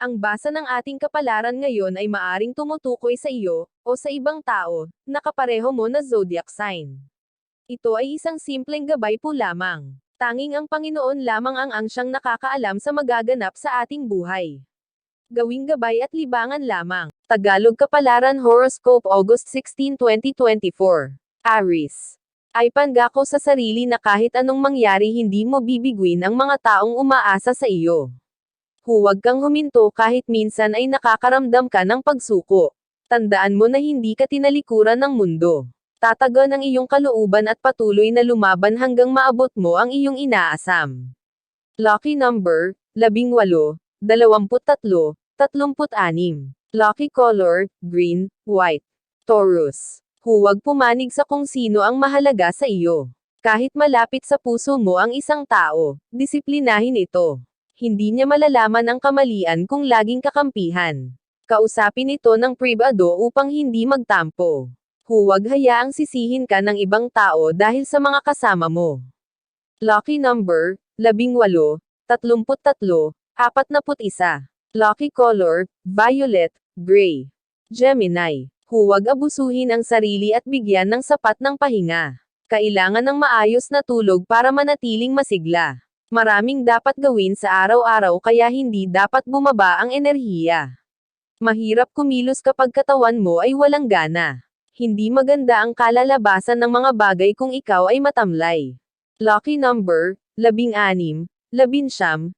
Ang basa ng ating kapalaran ngayon ay maaring tumutukoy sa iyo, o sa ibang tao, na kapareho mo na zodiac sign. Ito ay isang simpleng gabay po lamang. Tanging ang Panginoon lamang ang siyang nakakaalam sa magaganap sa ating buhay. Gawing gabay at libangan lamang. Tagalog Kapalaran Horoscope August 16, 2024. Aries. Ay pangako sa sarili na kahit anong mangyari hindi mo bibiguin ang mga taong umaasa sa iyo. Huwag kang huminto kahit minsan ay nakakaramdam ka ng pagsuko. Tandaan mo na hindi ka tinalikuran ng mundo. Tatagan ang iyong kalooban at patuloy na lumaban hanggang maabot mo ang iyong inaasam. Lucky number, 18, 23, 36. Lucky color, green, white. Taurus. Huwag pumanig sa kung sino ang mahalaga sa iyo. Kahit malapit sa puso mo ang isang tao, disiplinahin ito. Hindi niya malalaman ang kamalian kung laging kakampihan. Kausapin ito ng pribado upang hindi magtampo. Huwag hayaang sisihin ka ng ibang tao dahil sa mga kasama mo. Lucky number, 18, 33, 41. Lucky color, violet, gray. Gemini. Huwag abusuhin ang sarili at bigyan ng sapat ng pahinga. Kailangan ng maayos na tulog para manatiling masigla. Maraming dapat gawin sa araw-araw kaya hindi dapat bumaba ang enerhiya. Mahirap kumilos kapag katawan mo ay walang gana. Hindi maganda ang kalalabasan ng mga bagay kung ikaw ay matamlay. Lucky number, 16, 19, 25.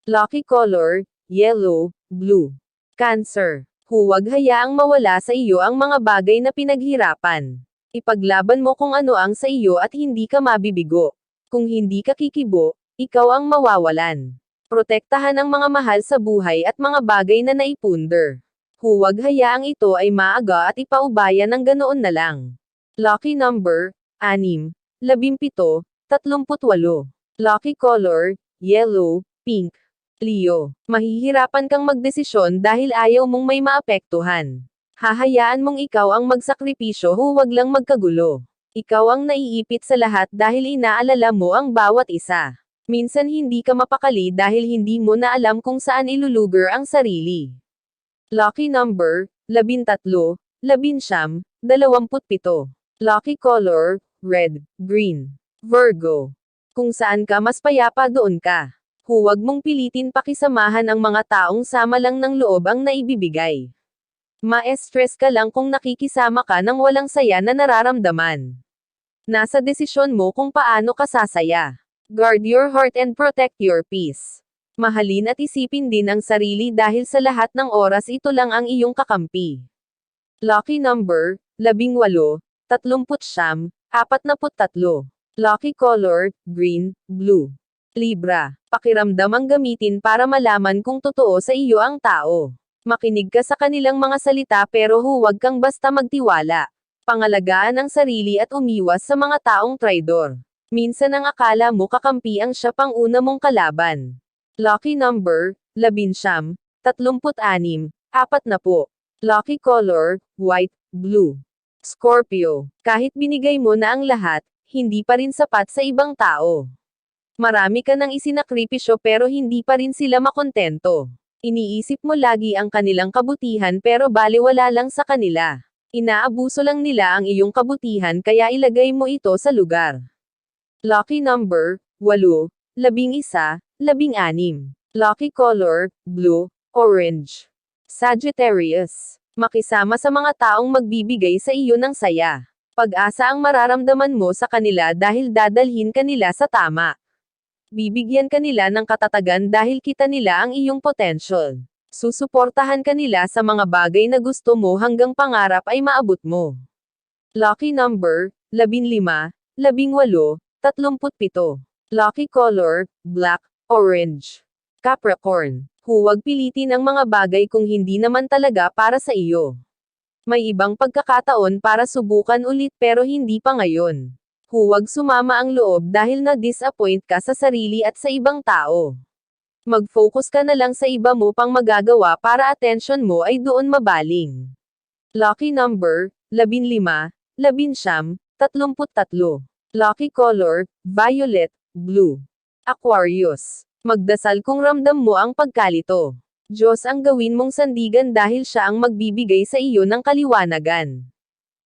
Lucky color, yellow, blue. Cancer. Huwag hayaang mawala sa iyo ang mga bagay na pinaghirapan. Ipaglaban mo kung ano ang sa iyo at hindi ka mabibigo. Kung hindi ka kikibo, ikaw ang mawawalan. Protektahan ang mga mahal sa buhay at mga bagay na naipunder. Huwag hayaang ito ay maaga at ipaubaya ng ganoon na lang. Lucky number, 6, 17, 38. Lucky color, yellow, pink. Leo. Mahihirapan kang magdesisyon dahil ayaw mong may maapektuhan. Hahayaan mong ikaw ang magsakripisyo, huwag lang magkagulo. Ikaw ang naiipit sa lahat dahil inaalala mo ang bawat isa. Minsan hindi ka mapakali dahil hindi mo na alam kung saan ilulugar ang sarili. Lucky number, 13, 19, 27. Lucky color, red, green. Virgo. Kung saan ka mas payapa doon ka. Huwag mong pilitin pakisamahan ang mga taong sama lang ng loob ang naibibigay. Ma-stress ka lang kung nakikisama ka ng walang saya na nararamdaman. Nasa desisyon mo kung paano ka sasaya. Guard your heart and protect your peace. Mahalin at isipin din ang sarili dahil sa lahat ng oras ito lang ang iyong kakampi. Lucky number, 18, 39, 43. Lucky color, green, blue. Libra. Pakiramdam ang gamitin para malaman kung totoo sa iyo ang tao. Makinig ka sa kanilang mga salita pero huwag kang basta magtiwala. Pangalagaan ang sarili at umiwas sa mga taong traidor. Minsan ang akala mo kakampi ang siya pang una mong kalaban. Lucky number, 11, 36, 40. Lucky color, white, blue. Scorpio. Kahit binigay mo na ang lahat, hindi pa rin sapat sa ibang tao. Marami ka nang isinakripisyo pero hindi pa rin sila makontento. Iniisip mo lagi ang kanilang kabutihan pero balewala lang sa kanila. Inaabuso lang nila ang iyong kabutihan kaya ilagay mo ito sa lugar. Lucky number, 8, 11, 16. Lucky color, blue, orange. Sagittarius. Makisama sa mga taong magbibigay sa iyo ng saya. Pag-asa ang mararamdaman mo sa kanila dahil dadalhin ka nila sa tama. Bibigyan ka nila ng katatagan dahil kita nila ang iyong potential. Susuportahan ka nila sa mga bagay na gusto mo hanggang pangarap ay maabot mo. Lucky number, 15, 18, 37. Lucky color, black, orange. Capricorn. Huwag pilitin ang mga bagay kung hindi naman talaga para sa iyo. May ibang pagkakataon para subukan ulit pero hindi pa ngayon. Huwag sumama ang loob dahil na-disappoint ka sa sarili at sa ibang tao. Mag-focus ka na lang sa iba mo pang magagawa para atensyon mo ay doon mabaling. Lucky number, 15, 19, 33. Lucky color, violet, blue. Aquarius. Magdasal kung ramdam mo ang pagkalito. Diyos ang gawin mong sandigan dahil siya ang magbibigay sa iyo ng kaliwanagan.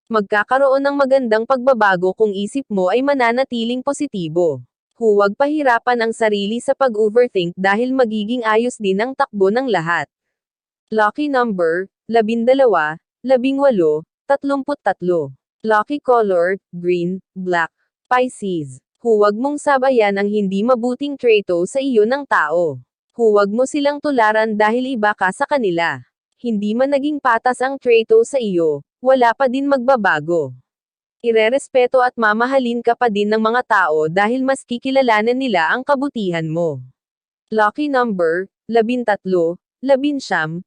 Magkakaroon ng magandang pagbabago kung isip mo ay mananatiling positibo. Huwag pahirapan ang sarili sa pag-overthink dahil magiging ayos din ang takbo ng lahat. Lucky number, 12, 18, 33. Lucky color, green, black. Pisces. Huwag mong sabayan ang hindi mabuting traito sa iyo ng tao. Huwag mo silang tularan dahil iba ka sa kanila. Hindi man naging patas ang traito sa iyo, wala pa din magbabago. Irerespeto at mamahalin ka pa din ng mga tao dahil mas kikilalanan nila ang kabutihan mo. Lucky number, 13, 19, 37.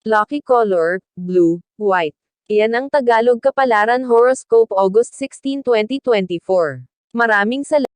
Lucky color, blue, white. Iyan ang Tagalog Kapalaran Horoscope August 16, 2024. Maraming salamat.